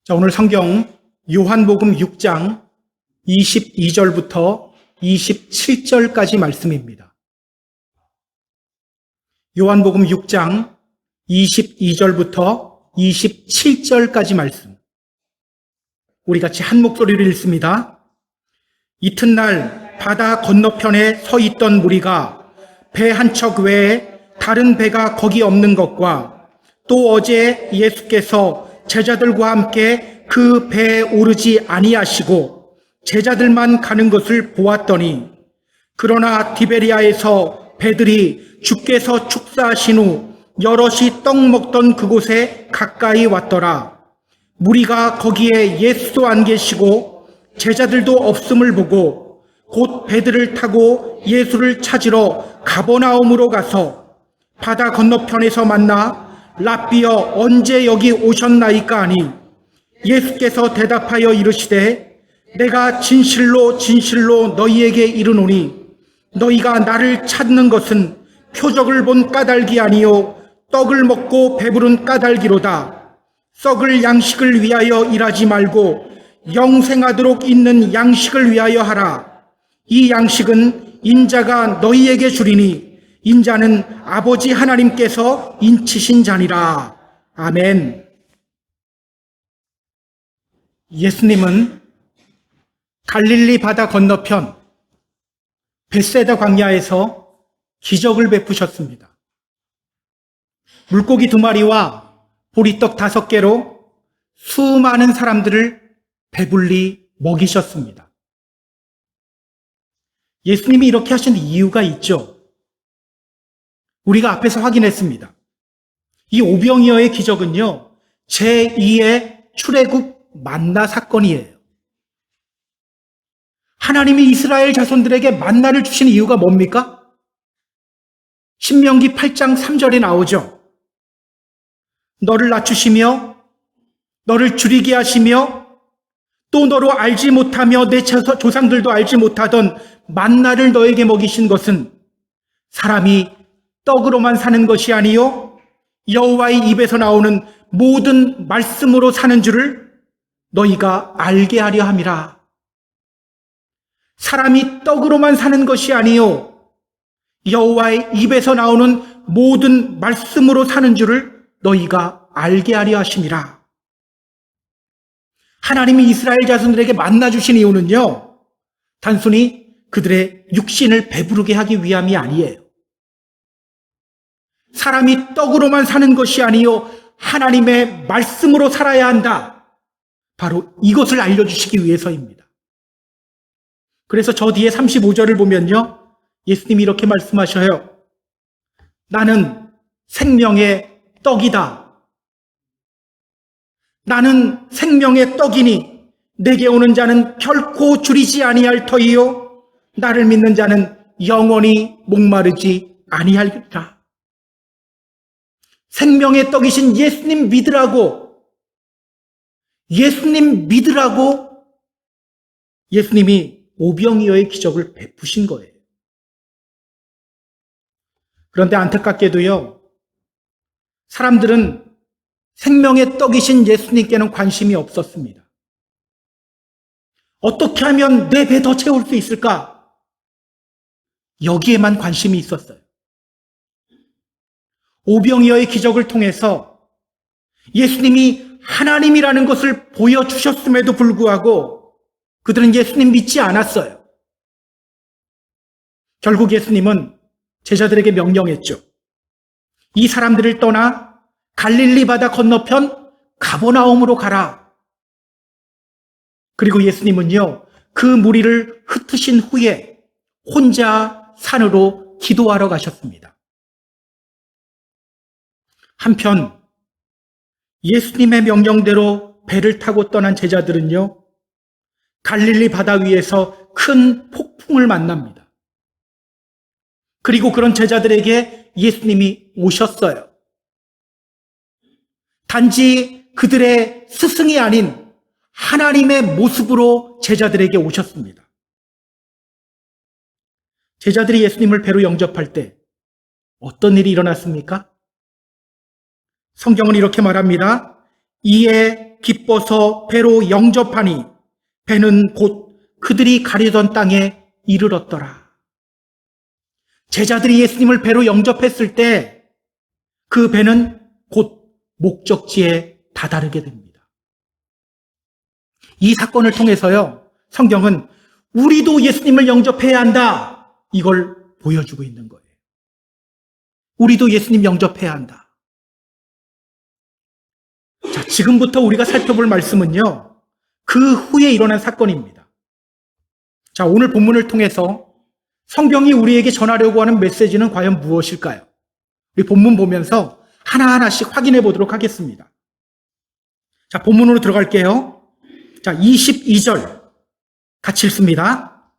자, 오늘 성경 요한복음 6장 22절부터 27절까지 말씀입니다. 요한복음 6장 22절부터 27절까지 말씀. 우리 같이 한 목소리로 읽습니다. 이튿날 바다 건너편에 서 있던 무리가 배 한 척 외에 다른 배가 거기 없는 것과 또 어제 예수께서 제자들과 함께 그 배에 오르지 아니하시고 제자들만 가는 것을 보았더니, 그러나 디베리아에서 배들이 주께서 축사하신 후 여럿이 떡 먹던 그곳에 가까이 왔더라. 무리가 거기에 예수도 안 계시고 제자들도 없음을 보고 곧 배들을 타고 예수를 찾으러 가버나움으로 가서 바다 건너편에서 만나 랍비여 언제 여기 오셨나이까 하니, 예수께서 대답하여 이르시되 내가 진실로 진실로 너희에게 이르노니 너희가 나를 찾는 것은 표적을 본 까닭이 아니요 떡을 먹고 배부른 까닭이로다. 썩을 양식을 위하여 일하지 말고 영생하도록 있는 양식을 위하여 하라. 이 양식은 인자가 너희에게 주리니 인자는 아버지 하나님께서 인치신 자니라. 아멘. 예수님은 갈릴리 바다 건너편 벳세다 광야에서 기적을 베푸셨습니다. 물고기 2마리와 보리떡 5개로 수많은 사람들을 배불리 먹이셨습니다. 예수님이 이렇게 하신 이유가 있죠. 우리가 앞에서 확인했습니다. 이 오병이어의 기적은요, 제2의 출애굽 만나 사건이에요. 하나님이 이스라엘 자손들에게 만나를 주신 이유가 뭡니까? 신명기 8장 3절에 나오죠. 너를 낮추시며 너를 줄이게 하시며 또 너로 알지 못하며 내 조상들도 알지 못하던 만나를 너에게 먹이신 것은 사람이 떡으로만 사는 것이 아니요 여호와의 입에서 나오는 모든 말씀으로 사는 줄을 너희가 알게 하려 함이라. 사람이 떡으로만 사는 것이 아니요 여호와의 입에서 나오는 모든 말씀으로 사는 줄을 너희가 알게 하려 하심이라. 하나님이 이스라엘 자손들에게 만나 주신 이유는요, 단순히 그들의 육신을 배부르게 하기 위함이 아니에요. 사람이 떡으로만 사는 것이 아니요 하나님의 말씀으로 살아야 한다. 바로 이것을 알려주시기 위해서입니다. 그래서 저 뒤에 35절을 보면요, 예수님이 이렇게 말씀하셔요. 나는 생명의 떡이다. 나는 생명의 떡이니 내게 오는 자는 결코 줄이지 아니할 터이요 나를 믿는 자는 영원히 목마르지 아니하리라. 생명의 떡이신 예수님 믿으라고, 예수님 믿으라고 예수님이 오병이어의 기적을 베푸신 거예요. 그런데 안타깝게도요, 사람들은 생명의 떡이신 예수님께는 관심이 없었습니다. 어떻게 하면 내 배 더 채울 수 있을까? 여기에만 관심이 있었어요. 오병이어의 기적을 통해서 예수님이 하나님이라는 것을 보여주셨음에도 불구하고 그들은 예수님 믿지 않았어요. 결국 예수님은 제자들에게 명령했죠. 이 사람들을 떠나 갈릴리 바다 건너편 가버나움으로 가라. 그리고 예수님은요, 그 무리를 흩으신 후에 혼자 산으로 기도하러 가셨습니다. 한편 예수님의 명령대로 배를 타고 떠난 제자들은요, 갈릴리 바다 위에서 큰 폭풍을 만납니다. 그리고 그런 제자들에게 예수님이 오셨어요. 단지 그들의 스승이 아닌 하나님의 모습으로 제자들에게 오셨습니다. 제자들이 예수님을 배로 영접할 때 어떤 일이 일어났습니까? 성경은 이렇게 말합니다. 이에 기뻐서 배로 영접하니 배는 곧 그들이 가려던 땅에 이르렀더라. 제자들이 예수님을 배로 영접했을 때 그 배는 곧 목적지에 다다르게 됩니다. 이 사건을 통해서요, 성경은 우리도 예수님을 영접해야 한다, 이걸 보여주고 있는 거예요. 우리도 예수님 영접해야 한다. 자, 지금부터 우리가 살펴볼 말씀은요, 그 후에 일어난 사건입니다. 자, 오늘 본문을 통해서 성경이 우리에게 전하려고 하는 메시지는 과연 무엇일까요? 우리 본문 보면서 하나하나씩 확인해 보도록 하겠습니다. 자, 본문으로 들어갈게요. 자, 22절 같이 읽습니다.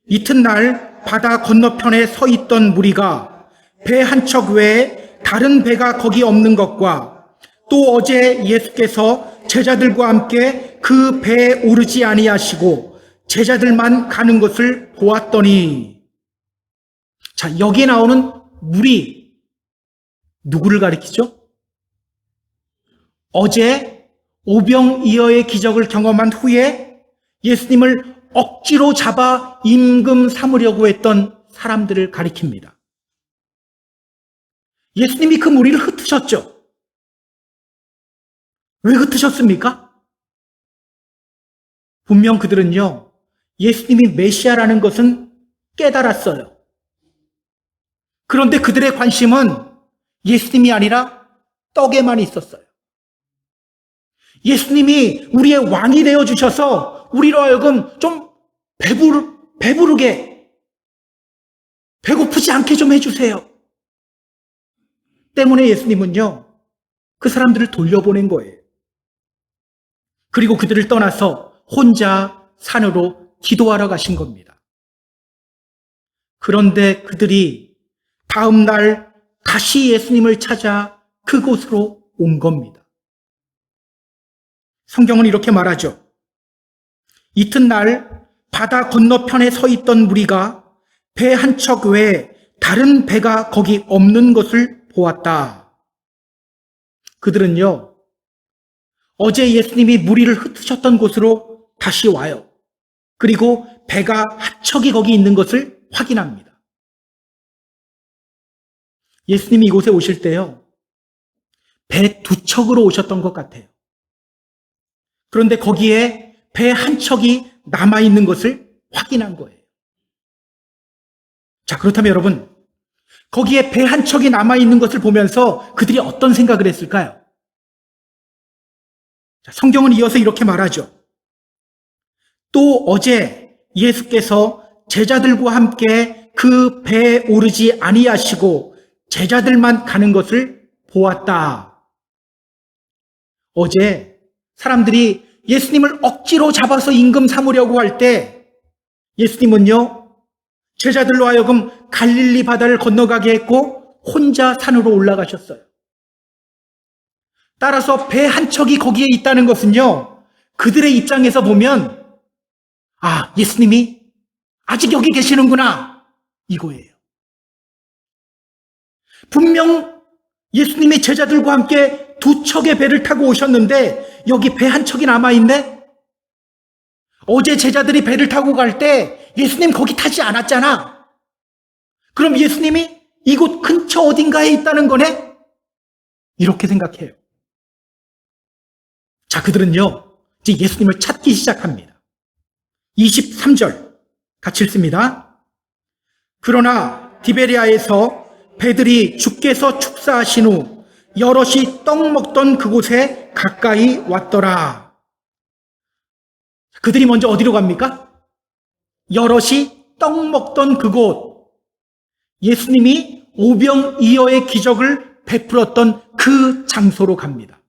이튿날 바다 건너편에 서 있던 무리가 배 한 척 외에 다른 배가 거기 없는 것과 또 어제 예수께서 제자들과 함께 그 배에 오르지 아니하시고 제자들만 가는 것을 보았더니, 자, 여기에 나오는 무리, 누구를 가리키죠? 어제 오병이어의 기적을 경험한 후에 예수님을 억지로 잡아 임금 삼으려고 했던 사람들을 가리킵니다. 예수님이 그 무리를 흩으셨죠. 왜 흩으셨습니까? 분명 그들은요, 예수님이 메시아라는 것은 깨달았어요. 그런데 그들의 관심은 예수님이 아니라 떡에만 있었어요. 예수님이 우리의 왕이 되어주셔서 우리로 하여금 좀 배부르게, 배고프지 않게 좀 해주세요. 때문에 예수님은요, 그 사람들을 돌려보낸 거예요. 그리고 그들을 떠나서 혼자 산으로 기도하러 가신 겁니다. 그런데 그들이 다음 날 다시 예수님을 찾아 그곳으로 온 겁니다. 성경은 이렇게 말하죠. 이튿날 바다 건너편에 서 있던 무리가 배 한 척 외에 다른 배가 거기 없는 것을 보았다. 그들은요, 어제 예수님이 무리를 흩으셨던 곳으로 다시 와요. 그리고 배가 한 척이 거기 있는 것을 확인합니다. 예수님이 이곳에 오실 때요, 배 두 척으로 오셨던 것 같아요. 그런데 거기에 배 한 척이 남아있는 것을 확인한 거예요. 자, 그렇다면 여러분, 거기에 배 한 척이 남아있는 것을 보면서 그들이 어떤 생각을 했을까요? 자, 성경은 이어서 이렇게 말하죠. 또 어제 예수께서 제자들과 함께 그 배에 오르지 아니하시고 제자들만 가는 것을 보았다. 어제 사람들이 예수님을 억지로 잡아서 임금 삼으려고 할 때 예수님은요, 제자들로 하여금 갈릴리 바다를 건너가게 했고 혼자 산으로 올라가셨어요. 따라서 배 한 척이 거기에 있다는 것은요, 그들의 입장에서 보면, 아, 예수님이 아직 여기 계시는구나, 이거예요. 분명 예수님이 제자들과 함께 두 척의 배를 타고 오셨는데 여기 배 한 척이 남아있네? 어제 제자들이 배를 타고 갈 때 예수님 거기 타지 않았잖아. 그럼 예수님이 이곳 근처 어딘가에 있다는 거네? 이렇게 생각해요. 자, 그들은요, 이제 예수님을 찾기 시작합니다. 23절 같이 읽습니다. 그러나 디베리아에서 배들이 주께서 축사하신 후 여럿이 떡 먹던 그곳에 가까이 왔더라. 그들이 먼저 어디로 갑니까? 여럿이 떡 먹던 그곳, 예수님이 오병이어의 기적을 베풀었던 그 장소로 갑니다.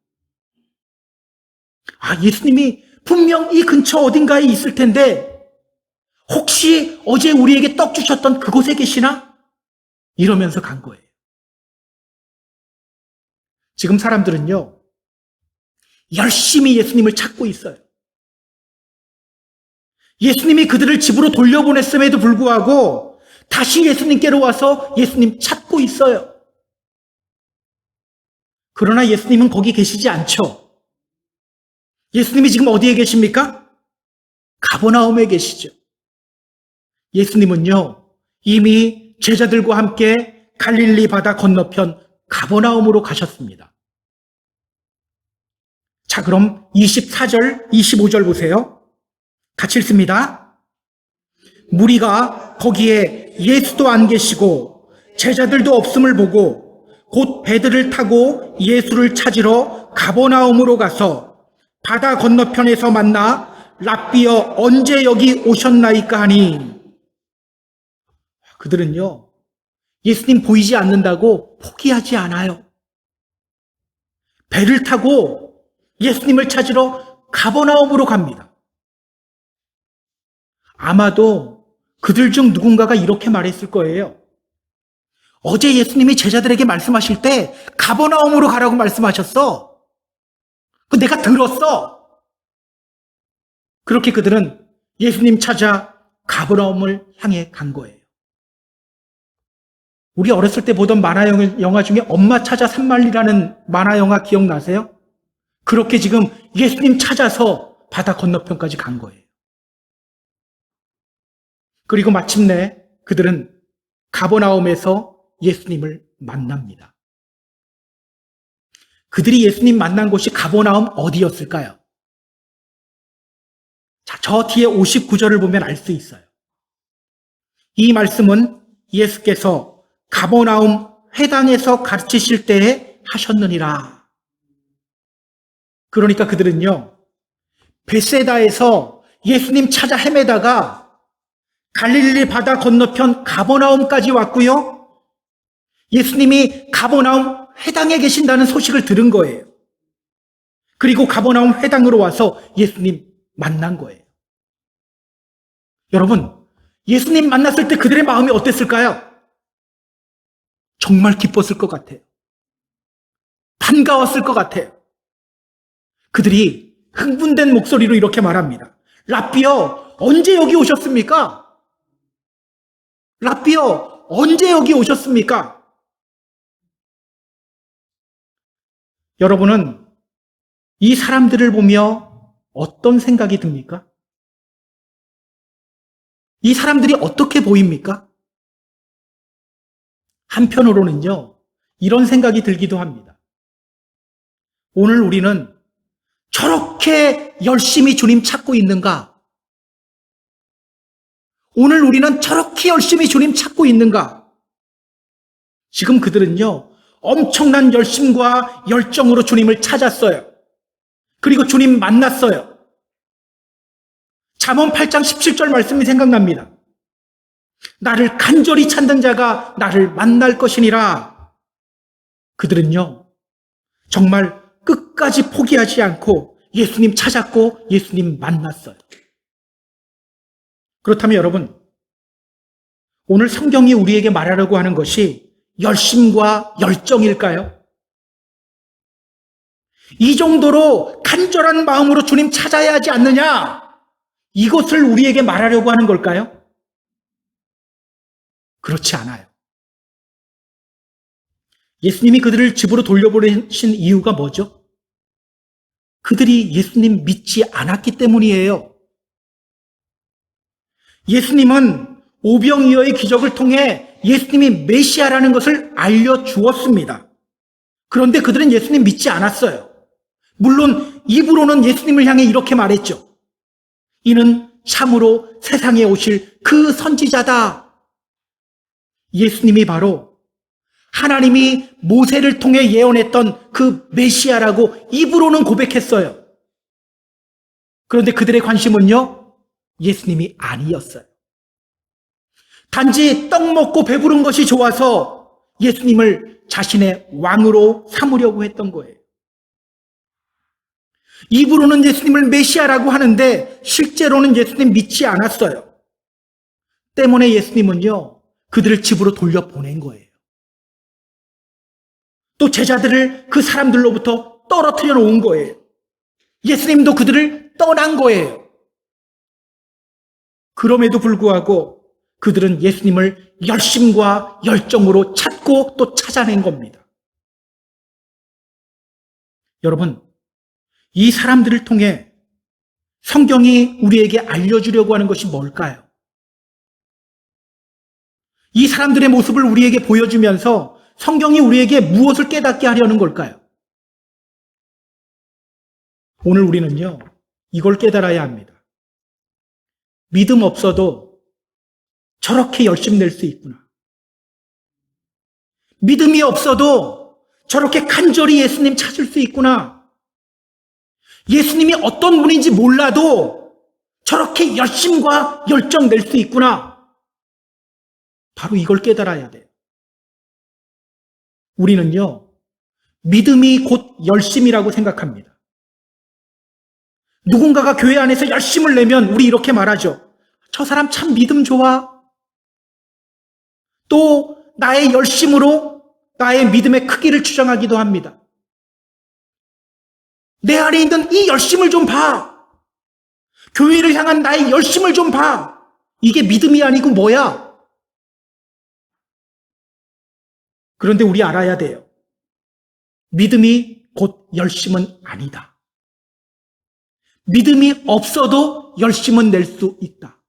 아, 예수님이 분명 이 근처 어딘가에 있을 텐데 혹시 어제 우리에게 떡 주셨던 그곳에 계시나? 이러면서 간 거예요. 지금 사람들은요, 열심히 예수님을 찾고 있어요. 예수님이 그들을 집으로 돌려보냈음에도 불구하고 다시 예수님께로 와서 예수님 찾고 있어요. 그러나 예수님은 거기 계시지 않죠. 예수님이 지금 어디에 계십니까? 가버나움에 계시죠. 예수님은요, 이미 제자들과 함께 갈릴리 바다 건너편 가버나움으로 가셨습니다. 자, 그럼 24절, 25절 보세요. 같이 읽습니다. 무리가 거기에 예수도 안 계시고 제자들도 없음을 보고 곧 배들을 타고 예수를 찾으러 가버나움으로 가서 바다 건너편에서 만나 랍비여 언제 여기 오셨나이까 하니, 그들은요, 예수님 보이지 않는다고 포기하지 않아요. 배를 타고 예수님을 찾으러 가버나움으로 갑니다. 아마도 그들 중 누군가가 이렇게 말했을 거예요. 어제 예수님이 제자들에게 말씀하실 때 가버나움으로 가라고 말씀하셨어. 내가 들었어. 그렇게 그들은 예수님 찾아 가버나움을 향해 간 거예요. 우리 어렸을 때 보던 만화 영화 중에 엄마 찾아 산말리라는 만화 영화 기억나세요? 그렇게 지금 예수님 찾아서 바다 건너편까지 간 거예요. 그리고 마침내 그들은 가버나움에서 예수님을 만납니다. 그들이 예수님 만난 곳이 가버나움 어디였을까요? 자, 저 뒤에 59절을 보면 알 수 있어요. 이 말씀은 예수께서 가버나움 회당에서 가르치실 때에 하셨느니라. 그러니까 그들은요, 벳세다에서 예수님 찾아 헤매다가 갈릴리 바다 건너편 가버나움까지 왔고요, 예수님이 가버나움 회당에 계신다는 소식을 들은 거예요. 그리고 가버나움 회당으로 와서 예수님 만난 거예요. 여러분, 예수님 만났을 때 그들의 마음이 어땠을까요? 정말 기뻤을 것 같아요. 반가웠을 것 같아요. 그들이 흥분된 목소리로 이렇게 말합니다. 랍비여, 언제 여기 오셨습니까? 랍비여, 언제 여기 오셨습니까? 여러분은 이 사람들을 보며 어떤 생각이 듭니까? 이 사람들이 어떻게 보입니까? 한편으로는요, 이런 생각이 들기도 합니다. 오늘 우리는 저렇게 열심히 주님 찾고 있는가? 오늘 우리는 저렇게 열심히 주님 찾고 있는가? 지금 그들은요, 엄청난 열심과 열정으로 주님을 찾았어요. 그리고 주님 만났어요. 잠언 8장 17절 말씀이 생각납니다. 나를 간절히 찾는 자가 나를 만날 것이니라. 그들은요, 정말 끝까지 포기하지 않고 예수님 찾았고 예수님 만났어요. 그렇다면 여러분, 오늘 성경이 우리에게 말하려고 하는 것이 열심과 열정일까요? 이 정도로 간절한 마음으로 주님 찾아야 하지 않느냐? 이것을 우리에게 말하려고 하는 걸까요? 그렇지 않아요. 예수님이 그들을 집으로 돌려보내신 이유가 뭐죠? 그들이 예수님 믿지 않았기 때문이에요. 예수님은 오병이어의 기적을 통해 예수님이 메시아라는 것을 알려주었습니다. 그런데 그들은 예수님 믿지 않았어요. 물론 입으로는 예수님을 향해 이렇게 말했죠. 이는 참으로 세상에 오실 그 선지자다. 예수님이 바로 하나님이 모세를 통해 예언했던 그 메시아라고 입으로는 고백했어요. 그런데 그들의 관심은요, 예수님이 아니었어요. 단지 떡 먹고 배부른 것이 좋아서 예수님을 자신의 왕으로 삼으려고 했던 거예요. 입으로는 예수님을 메시아라고 하는데 실제로는 예수님 믿지 않았어요. 때문에 예수님은요, 그들을 집으로 돌려보낸 거예요. 또 제자들을 그 사람들로부터 떨어뜨려 놓은 거예요. 예수님도 그들을 떠난 거예요. 그럼에도 불구하고 그들은 예수님을 열심과 열정으로 찾고 또 찾아낸 겁니다. 여러분, 이 사람들을 통해 성경이 우리에게 알려주려고 하는 것이 뭘까요? 이 사람들의 모습을 우리에게 보여주면서 성경이 우리에게 무엇을 깨닫게 하려는 걸까요? 오늘 우리는요, 이걸 깨달아야 합니다. 믿음 없어도 저렇게 열심 낼 수 있구나. 믿음이 없어도 저렇게 간절히 예수님 찾을 수 있구나. 예수님이 어떤 분인지 몰라도 저렇게 열심과 열정 낼 수 있구나. 바로 이걸 깨달아야 돼요. 우리는요, 믿음이 곧 열심이라고 생각합니다. 누군가가 교회 안에서 열심을 내면 우리 이렇게 말하죠. 저 사람 참 믿음 좋아. 또 나의 열심으로 나의 믿음의 크기를 추정하기도 합니다. 내 안에 있는 이 열심을 좀 봐. 교회를 향한 나의 열심을 좀 봐. 이게 믿음이 아니고 뭐야? 그런데 우리 알아야 돼요. 믿음이 곧 열심은 아니다. 믿음이 없어도 열심은 낼 수 있다.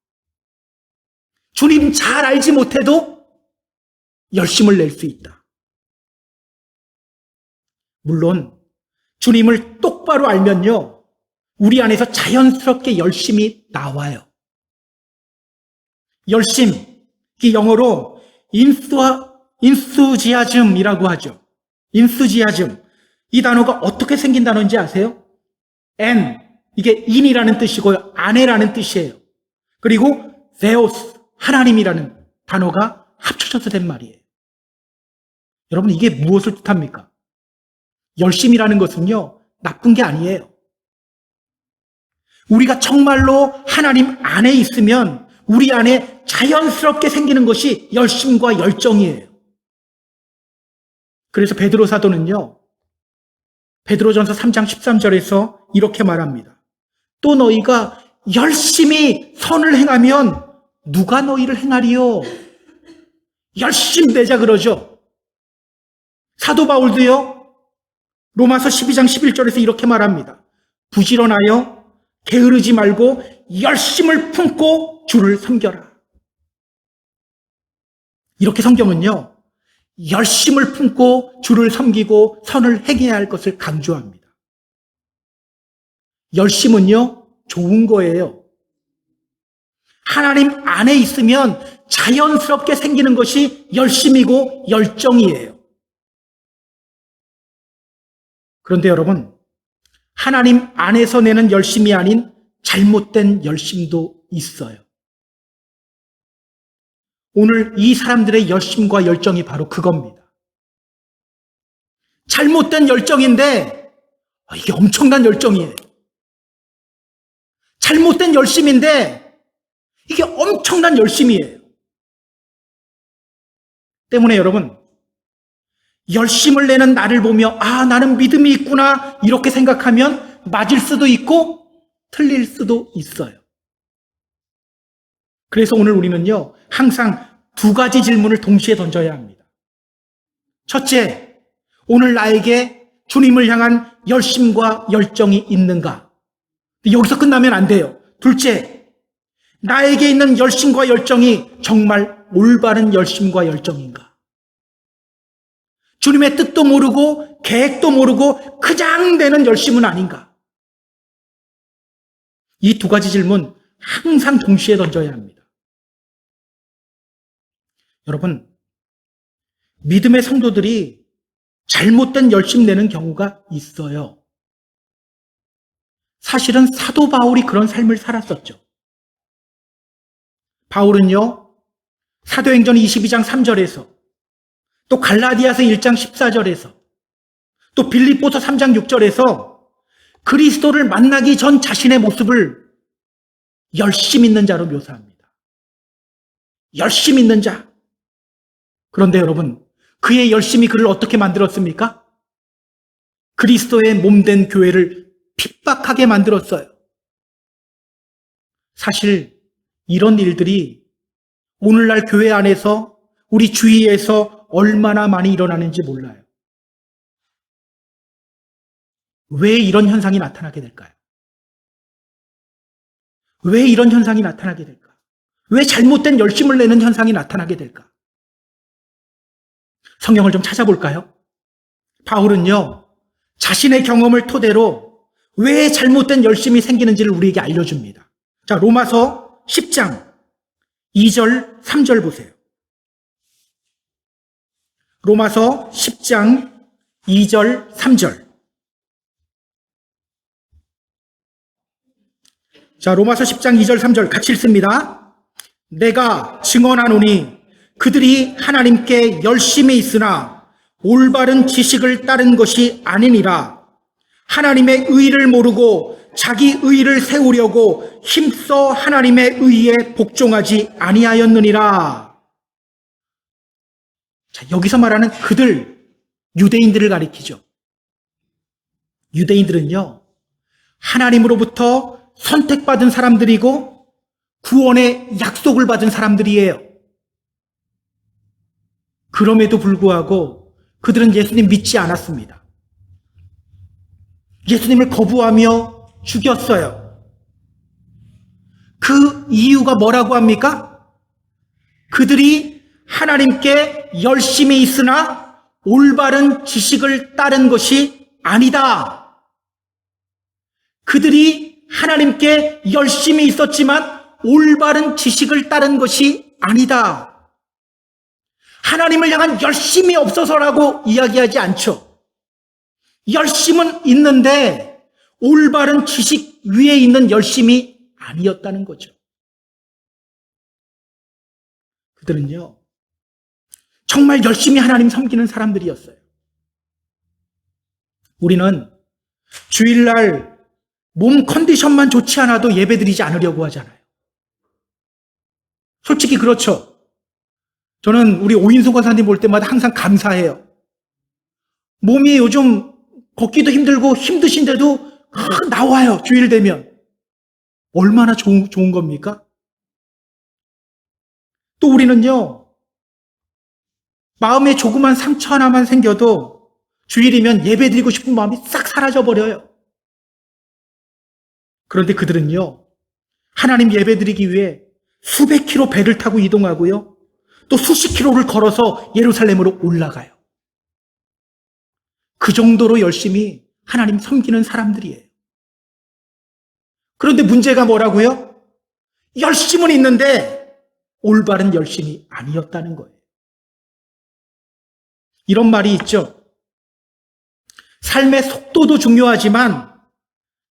주님 잘 알지 못해도 열심을 낼 수 있다. 물론 주님을 똑바로 알면요, 우리 안에서 자연스럽게 열심이 나와요. 열심, 이 영어로 인수지아즘이라고 하죠. 인수지아즘. 이 단어가 어떻게 생긴 단어인지 아세요? 이게 인이라는 뜻이고요. 아내라는 뜻이에요. 그리고 제오스, 하나님이라는 단어가 합쳐져서 된 말이에요. 여러분, 이게 무엇을 뜻합니까? 열심이라는 것은요, 나쁜 게 아니에요. 우리가 정말로 하나님 안에 있으면 우리 안에 자연스럽게 생기는 것이 열심과 열정이에요. 그래서 베드로 사도는요, 베드로전서 3장 13절에서 이렇게 말합니다. 또 너희가 열심히 선을 행하면 누가 너희를 행하리요? 열심 내자 그러죠. 사도 바울도요, 로마서 12장 11절에서 이렇게 말합니다. 부지런하여 게으르지 말고 열심을 품고 주를 섬겨라. 이렇게 성경은요, 열심을 품고 주를 섬기고 선을 행해야 할 것을 강조합니다. 열심은요, 좋은 거예요. 하나님 안에 있으면 자연스럽게 생기는 것이 열심이고 열정이에요. 그런데 여러분, 하나님 안에서 내는 열심이 아닌 잘못된 열심도 있어요. 오늘 이 사람들의 열심과 열정이 바로 그겁니다. 잘못된 열정인데 이게 엄청난 열정이에요. 잘못된 열심인데 이게 엄청난 열심이에요. 때문에 여러분, 열심을 내는 나를 보며 나는 믿음이 있구나 이렇게 생각하면 맞을 수도 있고 틀릴 수도 있어요. 그래서 오늘 우리는요, 항상 두 가지 질문을 동시에 던져야 합니다. 첫째, 오늘 나에게 주님을 향한 열심과 열정이 있는가? 여기서 끝나면 안 돼요. 둘째, 나에게 있는 열심과 열정이 정말 올바른 열심과 열정인가? 주님의 뜻도 모르고 계획도 모르고 그냥 되는 열심은 아닌가? 이 두 가지 질문 항상 동시에 던져야 합니다. 여러분, 믿음의 성도들이 잘못된 열심 내는 경우가 있어요. 사실은 사도 바울이 그런 삶을 살았었죠. 바울은요, 사도행전 22장 3절에서 또 갈라디아서 1장 14절에서 또 빌립보서 3장 6절에서 그리스도를 만나기 전 자신의 모습을 열심 있는 자로 묘사합니다. 열심 있는 자. 그런데 여러분, 그의 열심이 그를 어떻게 만들었습니까? 그리스도의 몸된 교회를 핍박하게 만들었어요. 사실 이런 일들이 오늘날 교회 안에서 우리 주위에서 얼마나 많이 일어나는지 몰라요. 왜 이런 현상이 나타나게 될까요? 왜 이런 현상이 나타나게 될까? 왜 잘못된 열심을 내는 현상이 나타나게 될까? 성경을 좀 찾아볼까요? 바울은요, 자신의 경험을 토대로 왜 잘못된 열심이 생기는지를 우리에게 알려줍니다. 자, 로마서 10장 2절, 3절 보세요. 로마서 10장 2절, 3절. 자, 로마서 10장 2절, 3절 같이 읽습니다. 내가 증언하노니 그들이 하나님께 열심히 있으나 올바른 지식을 따른 것이 아니니라. 하나님의 의를 모르고 자기 의를 세우려고 힘써 하나님의 의에 복종하지 아니하였느니라. 자, 여기서 말하는 그들, 유대인들을 가리키죠. 유대인들은요, 하나님으로부터 선택받은 사람들이고 구원의 약속을 받은 사람들이에요. 그럼에도 불구하고 그들은 예수님 믿지 않았습니다. 예수님을 거부하며 죽였어요. 그 이유가 뭐라고 합니까? 그들이 하나님께 열심히 있으나 올바른 지식을 따른 것이 아니다. 그들이 하나님께 열심히 있었지만 올바른 지식을 따른 것이 아니다. 하나님을 향한 열심이 없어서라고 이야기하지 않죠. 열심은 있는데 올바른 지식 위에 있는 열심이 아니었다는 거죠. 그들은요, 정말 열심히 하나님 섬기는 사람들이었어요. 우리는 주일날 몸 컨디션만 좋지 않아도 예배드리지 않으려고 하잖아요. 솔직히 그렇죠. 저는 우리 오인수 권사님 볼 때마다 항상 감사해요. 몸이 요즘 걷기도 힘들고 힘드신데도 나와요. 주일 되면. 얼마나 좋은 겁니까? 또 우리는요, 마음에 조그만 상처 하나만 생겨도 주일이면 예배드리고 싶은 마음이 싹 사라져버려요. 그런데 그들은요, 하나님 예배드리기 위해 수백 킬로 배를 타고 이동하고요, 또 수십 킬로를 걸어서 예루살렘으로 올라가요. 그 정도로 열심히 하나님 섬기는 사람들이에요. 그런데 문제가 뭐라고요? 열심은 있는데 올바른 열심이 아니었다는 거예요. 이런 말이 있죠. 삶의 속도도 중요하지만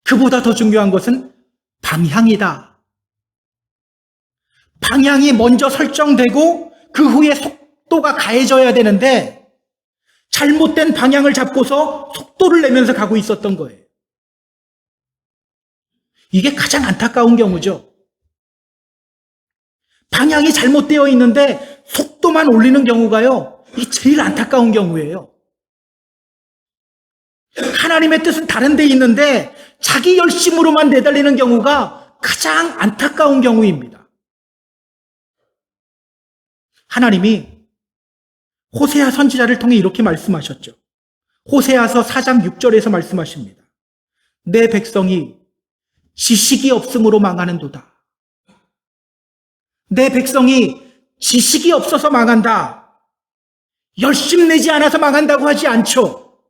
그보다 더 중요한 것은 방향이다. 방향이 먼저 설정되고 그 후에 속도가 가해져야 되는데 잘못된 방향을 잡고서 속도를 내면서 가고 있었던 거예요. 이게 가장 안타까운 경우죠. 방향이 잘못되어 있는데 속도만 올리는 경우가요, 이게 제일 안타까운 경우예요. 하나님의 뜻은 다른 데 있는데 자기 열심으로만 내달리는 경우가 가장 안타까운 경우입니다. 하나님이 호세아 선지자를 통해 이렇게 말씀하셨죠. 호세아서 4장 6절에서 말씀하십니다. 내 백성이 지식이 없음으로 망하는도다. 내 백성이 지식이 없어서 망한다. 열심 내지 않아서 망한다고 하지 않죠.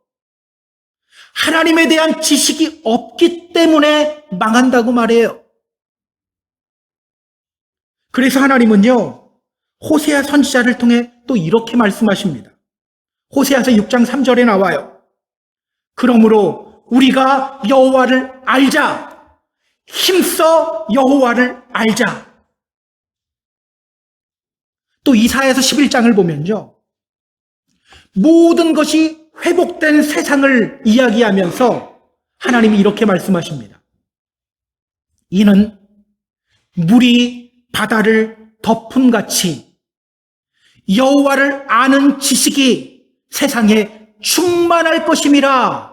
하나님에 대한 지식이 없기 때문에 망한다고 말해요. 그래서 하나님은요, 호세아 선지자를 통해 또 이렇게 말씀하십니다. 호세아서 6장 3절에 나와요. 그러므로 우리가 여호와를 알자. 힘써 여호와를 알자. 또 이사야서 11장을 보면요, 모든 것이 회복된 세상을 이야기하면서 하나님이 이렇게 말씀하십니다. 이는 물이 바다를 덮음같이 여호와를 아는 지식이 세상에 충만할 것임이라.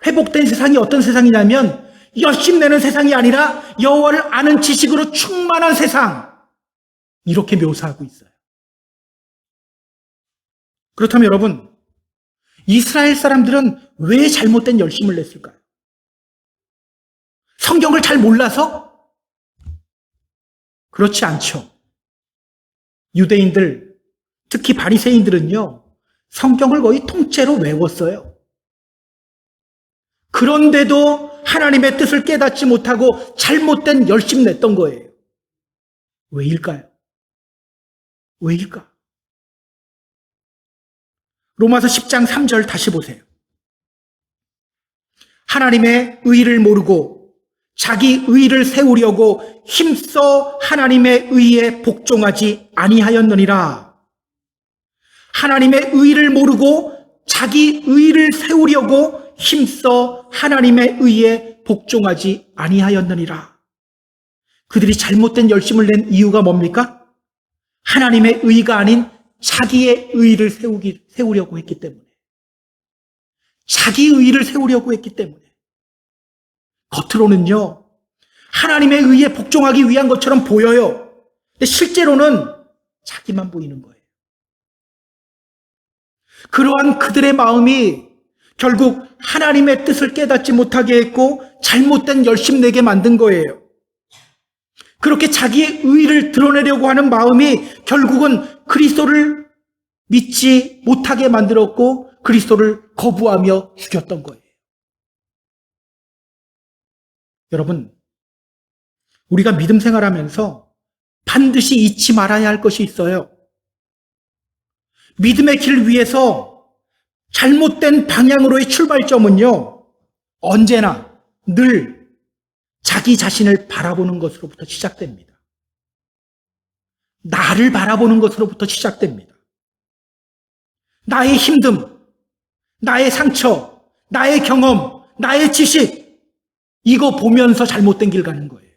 회복된 세상이 어떤 세상이냐면 열심 내는 세상이 아니라 여호와를 아는 지식으로 충만한 세상, 이렇게 묘사하고 있어요. 그렇다면 여러분, 이스라엘 사람들은 왜 잘못된 열심을 냈을까요? 성경을 잘 몰라서? 그렇지 않죠. 유대인들, 특히 바리새인들은요, 성경을 거의 통째로 외웠어요. 그런데도 하나님의 뜻을 깨닫지 못하고 잘못된 열심 냈던 거예요. 왜일까요? 왜일까? 로마서 10장 3절 다시 보세요. 하나님의 의를 모르고 자기 의를 세우려고 힘써 하나님의 의에 복종하지 아니하였느니라. 하나님의 의를 모르고 자기 의를 세우려고 힘써 하나님의 의에 복종하지 아니하였느니라. 그들이 잘못된 열심을 낸 이유가 뭡니까? 하나님의 의가 아닌 자기의 의를 세우려고 했기 때문에. 자기 의를 세우려고 했기 때문에. 겉으로는요, 하나님의 의에 복종하기 위한 것처럼 보여요. 근데 실제로는 자기만 보이는 거예요. 그러한 그들의 마음이 결국 하나님의 뜻을 깨닫지 못하게 했고 잘못된 열심 내게 만든 거예요. 그렇게 자기의 의를 드러내려고 하는 마음이 결국은 그리스도를 믿지 못하게 만들었고 그리스도를 거부하며 죽였던 거예요. 여러분, 우리가 믿음 생활하면서 반드시 잊지 말아야 할 것이 있어요. 믿음의 길 위에서 잘못된 방향으로의 출발점은요, 언제나 늘 자기 자신을 바라보는 것으로부터 시작됩니다. 나를 바라보는 것으로부터 시작됩니다. 나의 힘듦, 나의 상처, 나의 경험, 나의 지식, 이거 보면서 잘못된 길 가는 거예요.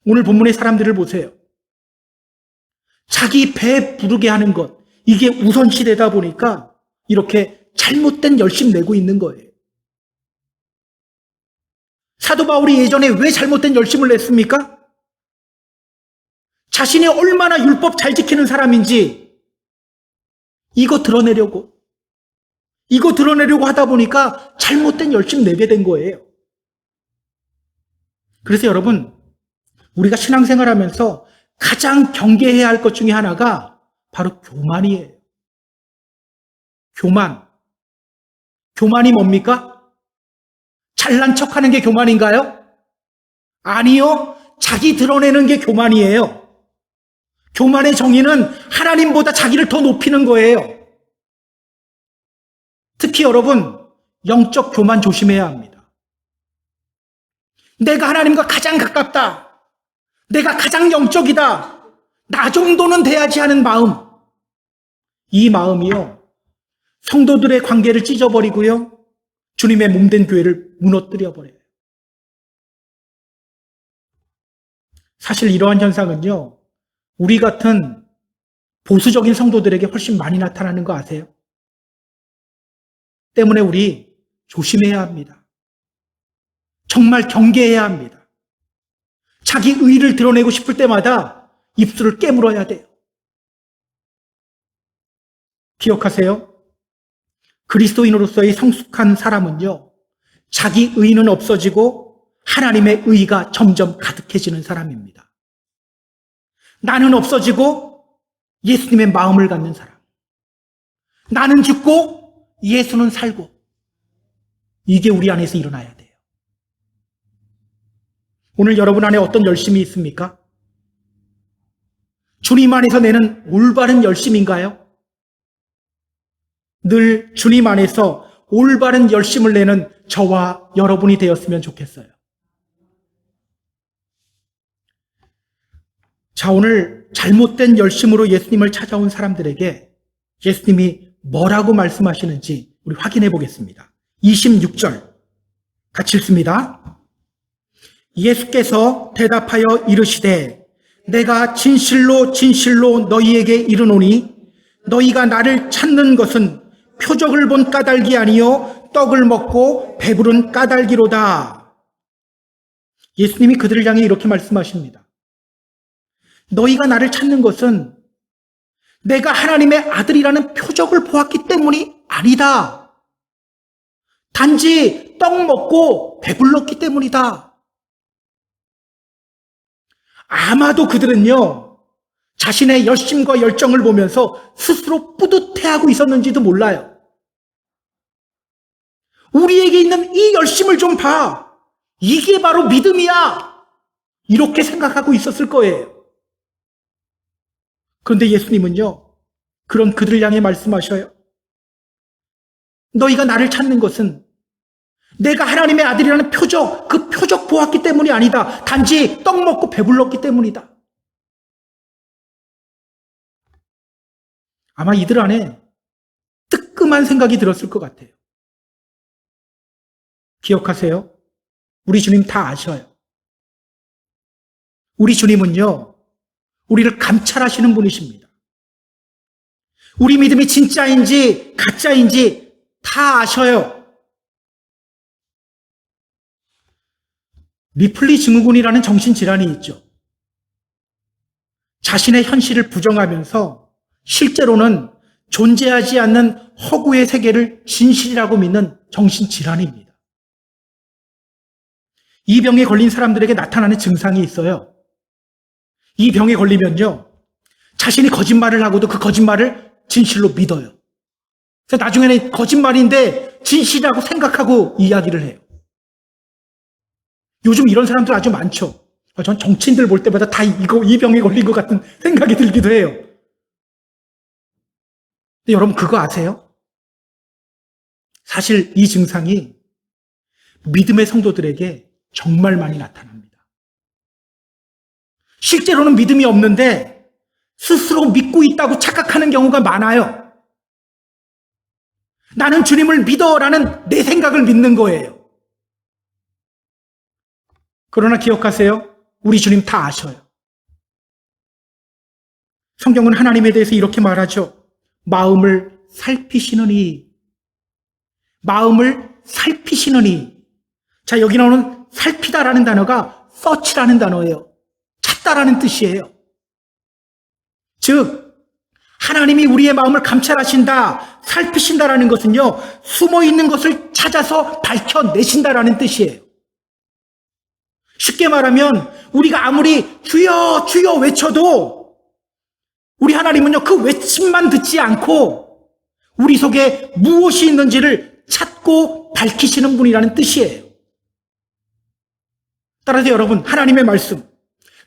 오늘 본문의 사람들을 보세요. 자기 배 부르게 하는 것, 이게 우선시 되다 보니까 이렇게 잘못된 열심 내고 있는 거예요. 사도 바울이 예전에 왜 잘못된 열심을 냈습니까? 자신이 얼마나 율법 잘 지키는 사람인지 이거 드러내려고 하다 보니까 잘못된 열심 내게 된 거예요. 그래서 여러분, 우리가 신앙생활하면서 가장 경계해야 할 것 중에 하나가 바로 교만이에요. 교만이 뭡니까? 잘난 척하는 게 교만인가요? 아니요. 자기 드러내는 게 교만이에요. 교만의 정의는 하나님보다 자기를 더 높이는 거예요. 특히 여러분, 영적 교만 조심해야 합니다. 내가 하나님과 가장 가깝다. 내가 가장 영적이다. 나 정도는 돼야지 하는 마음. 이 마음이요, 성도들의 관계를 찢어버리고요, 주님의 몸된 교회를 무너뜨려버려요. 사실 이러한 현상은요, 우리 같은 보수적인 성도들에게 훨씬 많이 나타나는 거 아세요? 때문에 우리 조심해야 합니다. 정말 경계해야 합니다. 자기 의를 드러내고 싶을 때마다 입술을 깨물어야 돼요. 기억하세요. 그리스도인으로서의 성숙한 사람은요, 자기 의는 없어지고 하나님의 의가 점점 가득해지는 사람입니다. 나는 없어지고 예수님의 마음을 갖는 사람. 나는 죽고 예수는 살고. 이게 우리 안에서 일어나야 돼요. 오늘 여러분 안에 어떤 열심이 있습니까? 주님 안에서 내는 올바른 열심인가요? 늘 주님 안에서 올바른 열심을 내는 저와 여러분이 되었으면 좋겠어요. 자, 오늘 잘못된 열심으로 예수님을 찾아온 사람들에게 예수님이 뭐라고 말씀하시는지 우리 확인해 보겠습니다. 26절 같이 읽습니다. 예수께서 대답하여 이르시되 내가 진실로 진실로 너희에게 이르노니 너희가 나를 찾는 것은 표적을 본 까닭이 아니요 떡을 먹고 배부른 까닭이로다. 예수님이 그들을 향해 이렇게 말씀하십니다. 너희가 나를 찾는 것은 내가 하나님의 아들이라는 표적을 보았기 때문이 아니다. 단지 떡 먹고 배불렀기 때문이다. 아마도 그들은요, 자신의 열심과 열정을 보면서 스스로 뿌듯해하고 있었는지도 몰라요. 우리에게 있는 이 열심을 좀 봐. 이게 바로 믿음이야. 이렇게 생각하고 있었을 거예요. 그런데 예수님은요, 그런 그들을 향해 말씀하셔요. 너희가 나를 찾는 것은 내가 하나님의 아들이라는 표적, 그 표적 보았기 때문이 아니다. 단지 떡 먹고 배불렀기 때문이다. 아마 이들 안에 뜨끔한 생각이 들었을 것 같아요. 기억하세요. 우리 주님 다 아셔요. 우리 주님은요, 우리를 감찰하시는 분이십니다. 우리 믿음이 진짜인지 가짜인지 다 아셔요. 미플리 증후군이라는 정신질환이 있죠. 자신의 현실을 부정하면서 실제로는 존재하지 않는 허구의 세계를 진실이라고 믿는 정신질환입니다. 이 병에 걸린 사람들에게 나타나는 증상이 있어요. 이 병에 걸리면요, 자신이 거짓말을 하고도 그 거짓말을 진실로 믿어요. 그래서 나중에는 거짓말인데 진실이라고 생각하고 이야기를 해요. 요즘 이런 사람들 아주 많죠. 전 정치인들 볼 때마다 다 이 병에 걸린 것 같은 생각이 들기도 해요. 근데 여러분 그거 아세요? 사실 이 증상이 믿음의 성도들에게 정말 많이 나타납니다. 실제로는 믿음이 없는데 스스로 믿고 있다고 착각하는 경우가 많아요. 나는 주님을 믿어라는 내 생각을 믿는 거예요. 그러나 기억하세요. 우리 주님 다 아셔요. 성경은 하나님에 대해서 이렇게 말하죠. 마음을 살피시느니. 마음을 살피시느니. 자, 여기 나오는 살피다라는 단어가 search라는 단어예요. 찾다라는 뜻이에요. 즉, 하나님이 우리의 마음을 감찰하신다, 살피신다라는 것은요, 숨어 있는 것을 찾아서 밝혀내신다라는 뜻이에요. 쉽게 말하면 우리가 아무리 주여 주여 외쳐도 우리 하나님은요, 그 외침만 듣지 않고 우리 속에 무엇이 있는지를 찾고 밝히시는 분이라는 뜻이에요. 따라서 여러분, 하나님의 말씀,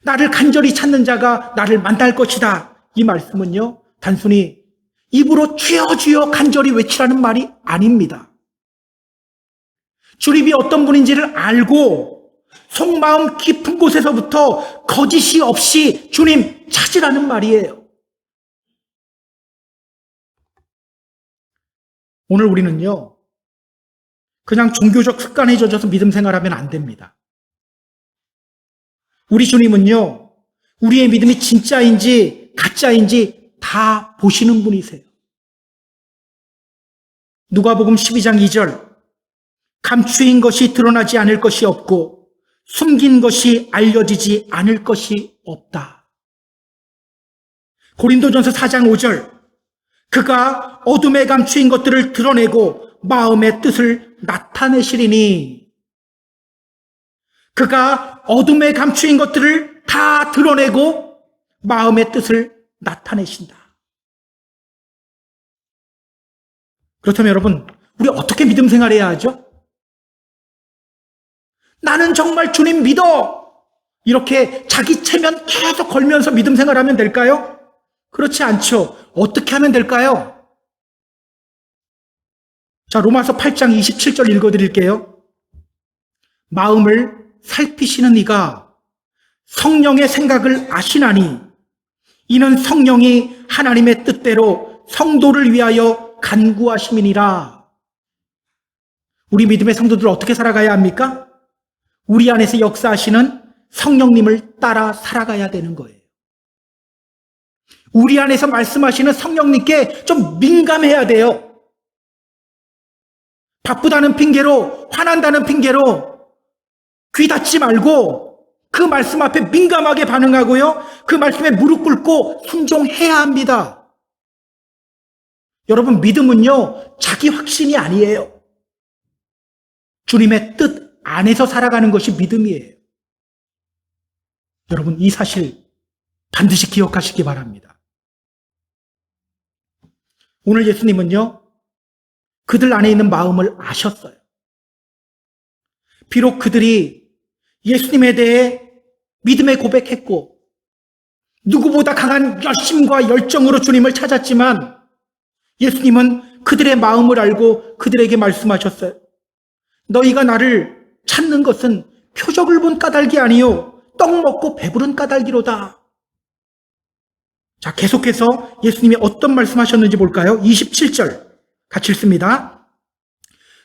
나를 간절히 찾는 자가 나를 만날 것이다. 이 말씀은요, 단순히 입으로 주여 주여 간절히 외치라는 말이 아닙니다. 주님이 어떤 분인지를 알고 속마음 깊은 곳에서부터 거짓이 없이 주님 찾으라는 말이에요. 오늘 우리는요, 그냥 종교적 습관에 젖어서 믿음 생활하면 안 됩니다. 우리 주님은요, 우리의 믿음이 진짜인지 가짜인지 다 보시는 분이세요. 누가복음 12장 2절, 감추인 것이 드러나지 않을 것이 없고 숨긴 것이 알려지지 않을 것이 없다. 고린도전서 4장 5절, 그가 어둠에 감추인 것들을 드러내고 마음의 뜻을 나타내시리니. 그가 어둠에 감추인 것들을 다 드러내고 마음의 뜻을 나타내신다. 그렇다면 여러분, 우리 어떻게 믿음 생활해야 하죠? 나는 정말 주님 믿어! 이렇게 자기 체면 계속 걸면서 믿음 생활하면 될까요? 그렇지 않죠. 어떻게 하면 될까요? 자, 로마서 8장 27절 읽어드릴게요. 마음을 살피시는 이가 성령의 생각을 아시나니 이는 성령이 하나님의 뜻대로 성도를 위하여 간구하심이니라. 우리 믿음의 성도들 어떻게 살아가야 합니까? 우리 안에서 역사하시는 성령님을 따라 살아가야 되는 거예요. 우리 안에서 말씀하시는 성령님께 좀 민감해야 돼요. 바쁘다는 핑계로, 화난다는 핑계로 귀 닫지 말고 그 말씀 앞에 민감하게 반응하고요, 그 말씀에 무릎 꿇고 순종해야 합니다. 여러분, 믿음은요, 자기 확신이 아니에요. 주님의 뜻 안에서 살아가는 것이 믿음이에요. 여러분, 이 사실 반드시 기억하시기 바랍니다. 오늘 예수님은요, 그들 안에 있는 마음을 아셨어요. 비록 그들이 예수님에 대해 믿음의 고백했고 누구보다 강한 열심과 열정으로 주님을 찾았지만 예수님은 그들의 마음을 알고 그들에게 말씀하셨어요. 너희가 나를 찾는 것은 표적을 본 까닭이 아니요 떡 먹고 배부른 까닭이로다. 자, 계속해서 예수님이 어떤 말씀하셨는지 볼까요? 27절 같이 읽습니다.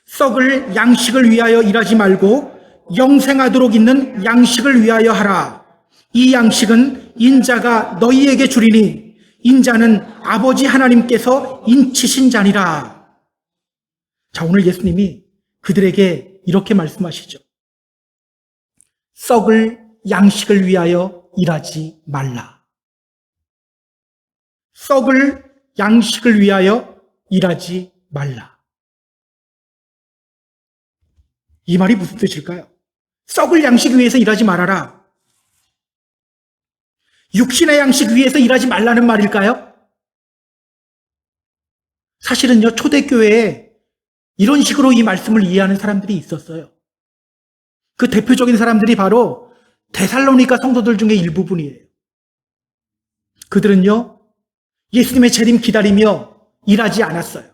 썩을 양식을 위하여 일하지 말고 영생하도록 있는 양식을 위하여 하라. 이 양식은 인자가 너희에게 주리니 인자는 아버지 하나님께서 인치신 자니라. 자, 오늘 예수님이 그들에게 이렇게 말씀하시죠. 썩을 양식을 위하여 일하지 말라. 썩을 양식을 위하여 일하지 말라. 이 말이 무슨 뜻일까요? 썩을 양식 위해서 일하지 말아라. 육신의 양식 위해서 일하지 말라는 말일까요? 사실은요, 초대교회에 이런 식으로 이 말씀을 이해하는 사람들이 있었어요. 그 대표적인 사람들이 바로 데살로니가 성도들 중에 일부분이에요. 그들은요, 예수님의 재림 기다리며 일하지 않았어요.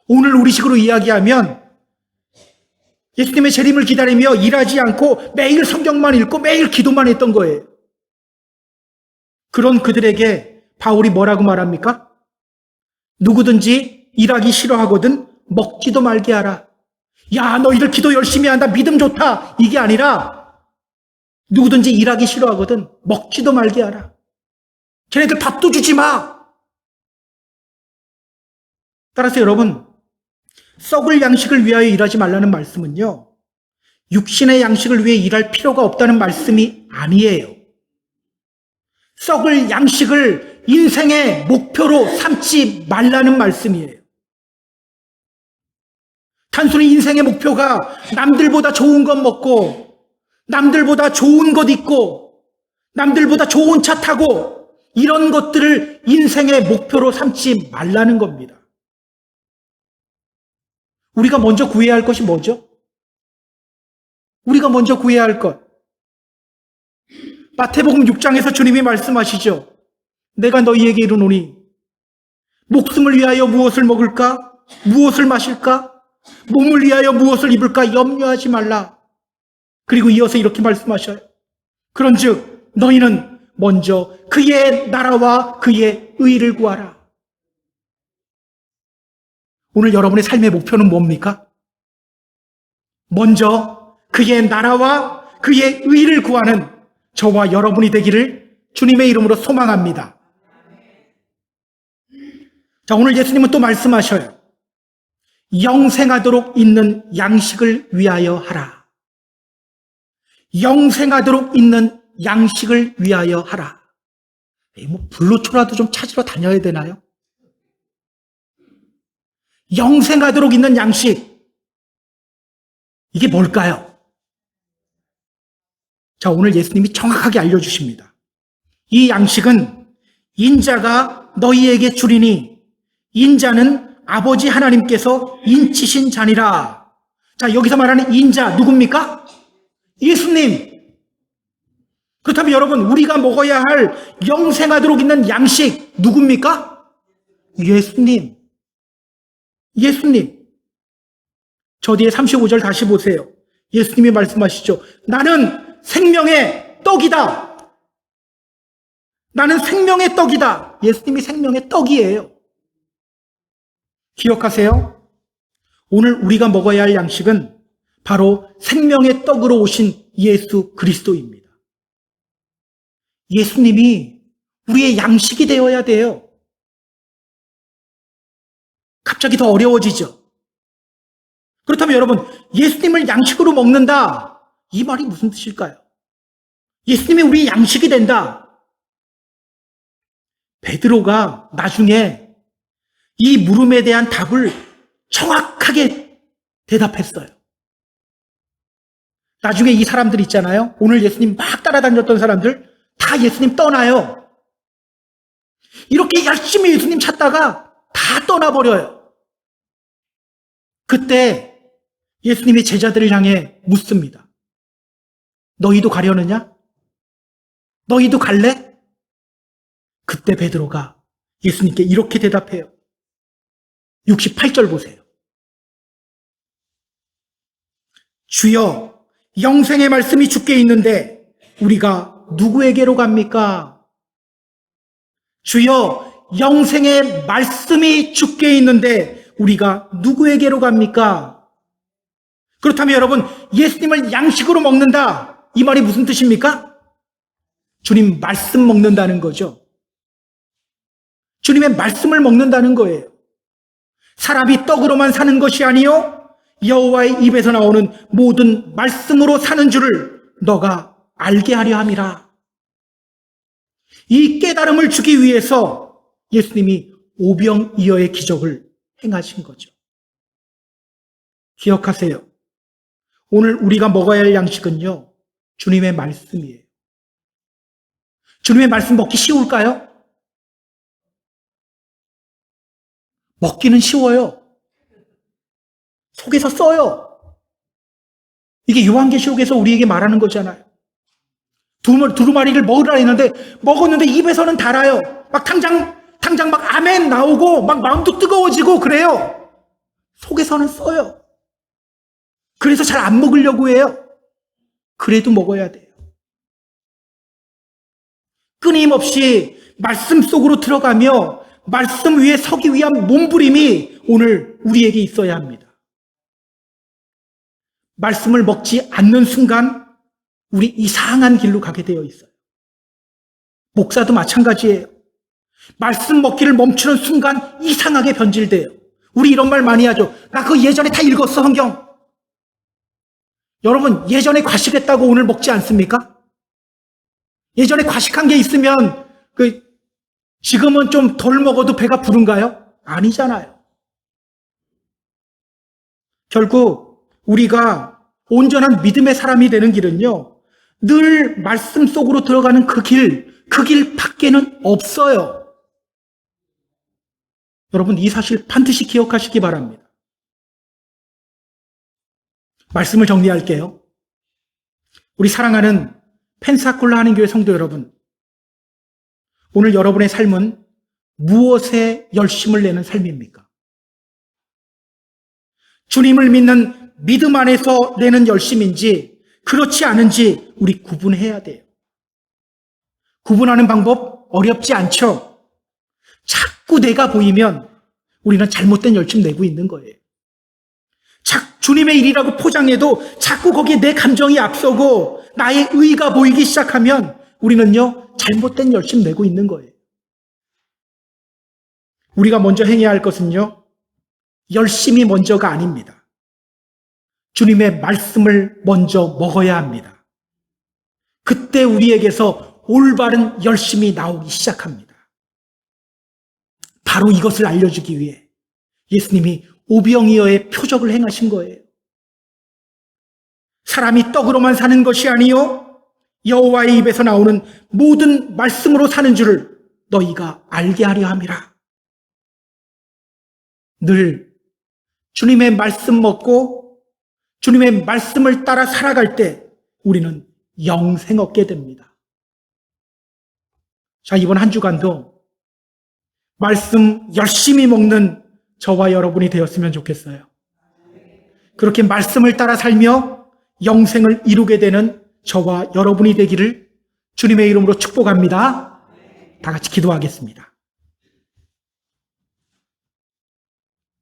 오늘 우리식으로 이야기하면 예수님의 재림을 기다리며 일하지 않고 매일 성경만 읽고 매일 기도만 했던 거예요. 그런 그들에게 바울이 뭐라고 말합니까? 누구든지 일하기 싫어하거든 먹지도 말게 하라. 야, 너희들 기도 열심히 한다, 믿음 좋다, 이게 아니라 누구든지 일하기 싫어하거든 먹지도 말게 하라. 걔네들 밥도 주지 마. 따라서 여러분, 썩을 양식을 위하여 일하지 말라는 말씀은요, 육신의 양식을 위해 일할 필요가 없다는 말씀이 아니에요. 썩을 양식을 인생의 목표로 삼지 말라는 말씀이에요. 단순히 인생의 목표가 남들보다 좋은 것 먹고, 남들보다 좋은 것 입고, 남들보다 좋은 차 타고, 이런 것들을 인생의 목표로 삼지 말라는 겁니다. 우리가 먼저 구해야 할 것이 뭐죠? 우리가 먼저 구해야 할 것. 마태복음 6장에서 주님이 말씀하시죠. 내가 너희에게 이르노니 목숨을 위하여 무엇을 먹을까? 무엇을 마실까? 몸을 위하여 무엇을 입을까? 염려하지 말라. 그리고 이어서 이렇게 말씀하셔요. 그런즉 너희는 먼저 그의 나라와 그의 의를 구하라. 오늘 여러분의 삶의 목표는 뭡니까? 먼저 그의 나라와 그의 의를 구하는 저와 여러분이 되기를 주님의 이름으로 소망합니다. 자, 오늘 예수님은 또 말씀하셔요. 영생하도록 있는 양식을 위하여 하라. 영생하도록 있는 양식을 위하여 하라. 뭐 불로초라도 좀 찾으러 다녀야 되나요? 영생하도록 있는 양식. 이게 뭘까요? 자, 오늘 예수님이 정확하게 알려주십니다. 이 양식은 인자가 너희에게 주리니 인자는 아버지 하나님께서 인치신 자니라. 자, 여기서 말하는 인자 누굽니까? 예수님. 그렇다면 여러분, 우리가 먹어야 할 영생하도록 있는 양식 누굽니까? 예수님. 예수님. 저 뒤에 35절 다시 보세요. 예수님이 말씀하시죠. 나는 생명의 떡이다. 나는 생명의 떡이다. 예수님이 생명의 떡이에요. 기억하세요. 오늘 우리가 먹어야 할 양식은 바로 생명의 떡으로 오신 예수 그리스도입니다. 예수님이 우리의 양식이 되어야 돼요. 갑자기 더 어려워지죠. 그렇다면 여러분, 예수님을 양식으로 먹는다. 이 말이 무슨 뜻일까요? 예수님이 우리의 양식이 된다. 베드로가 나중에 이 물음에 대한 답을 정확하게 대답했어요. 나중에 이 사람들 있잖아요. 오늘 예수님 막 따라다녔던 사람들 다 예수님 떠나요. 이렇게 열심히 예수님 찾다가 다 떠나버려요. 그때 예수님이 제자들을 향해 묻습니다. 너희도 가려느냐? 너희도 갈래? 그때 베드로가 예수님께 이렇게 대답해요. 68절 보세요. 주여, 영생의 말씀이 주께 있는데 우리가 누구에게로 갑니까? 주여, 영생의 말씀이 주께 있는데 우리가 누구에게로 갑니까? 그렇다면 여러분, 예수님을 양식으로 먹는다, 이 말이 무슨 뜻입니까? 주님 말씀 먹는다는 거죠. 주님의 말씀을 먹는다는 거예요. 사람이 떡으로만 사는 것이 아니요 여호와의 입에서 나오는 모든 말씀으로 사는 줄을 너가 알게 하려 함이라. 이 깨달음을 주기 위해서 예수님이 오병이어의 기적을 행하신 거죠. 기억하세요. 오늘 우리가 먹어야 할 양식은요, 주님의 말씀이에요. 주님의 말씀 먹기 쉬울까요? 먹기는 쉬워요. 속에서 써요. 이게 요한계시록에서 우리에게 말하는 거잖아요. 두루마리를 먹으라 했는데 먹었는데 입에서는 달아요. 막 당장 막 아멘 나오고 막 마음도 뜨거워지고 그래요. 속에서는 써요. 그래서 잘 안 먹으려고 해요. 그래도 먹어야 돼요. 끊임없이 말씀 속으로 들어가며 말씀 위에 서기 위한 몸부림이 오늘 우리에게 있어야 합니다. 말씀을 먹지 않는 순간 우리 이상한 길로 가게 되어 있어요. 목사도 마찬가지예요. 말씀 먹기를 멈추는 순간 이상하게 변질돼요. 우리 이런 말 많이 하죠. 나 그거 예전에 다 읽었어, 성경. 여러분, 예전에 과식했다고 오늘 먹지 않습니까? 예전에 과식한 게 있으면 지금은 좀 덜 먹어도 배가 부른가요? 아니잖아요. 결국 우리가 온전한 믿음의 사람이 되는 길은요, 늘 말씀 속으로 들어가는 그 길 밖에는 없어요. 여러분, 이 사실 반드시 기억하시기 바랍니다. 말씀을 정리할게요. 우리 사랑하는 펜사콜라 하는교회 성도 여러분, 오늘 여러분의 삶은 무엇에 열심을 내는 삶입니까? 주님을 믿는 믿음 안에서 내는 열심인지 그렇지 않은지 우리 구분해야 돼요. 구분하는 방법 어렵지 않죠? 자꾸 내가 보이면 우리는 잘못된 열심 내고 있는 거예요. 주님의 일이라고 포장해도 자꾸 거기에 내 감정이 앞서고 나의 의가 보이기 시작하면 우리는요, 잘못된 열심 내고 있는 거예요. 우리가 먼저 행해야 할 것은요, 열심이 먼저가 아닙니다. 주님의 말씀을 먼저 먹어야 합니다. 그때 우리에게서 올바른 열심이 나오기 시작합니다. 바로 이것을 알려주기 위해 예수님이 오병이어의 표적을 행하신 거예요. 사람이 떡으로만 사는 것이 아니요 여호와의 입에서 나오는 모든 말씀으로 사는 줄을 너희가 알게 하려 함이라. 늘 주님의 말씀 먹고 주님의 말씀을 따라 살아갈 때 우리는 영생 얻게 됩니다. 자, 이번 한 주간도 말씀 열심히 먹는 저와 여러분이 되었으면 좋겠어요. 그렇게 말씀을 따라 살며 영생을 이루게 되는 저와 여러분이 되기를 주님의 이름으로 축복합니다. 다 같이 기도하겠습니다.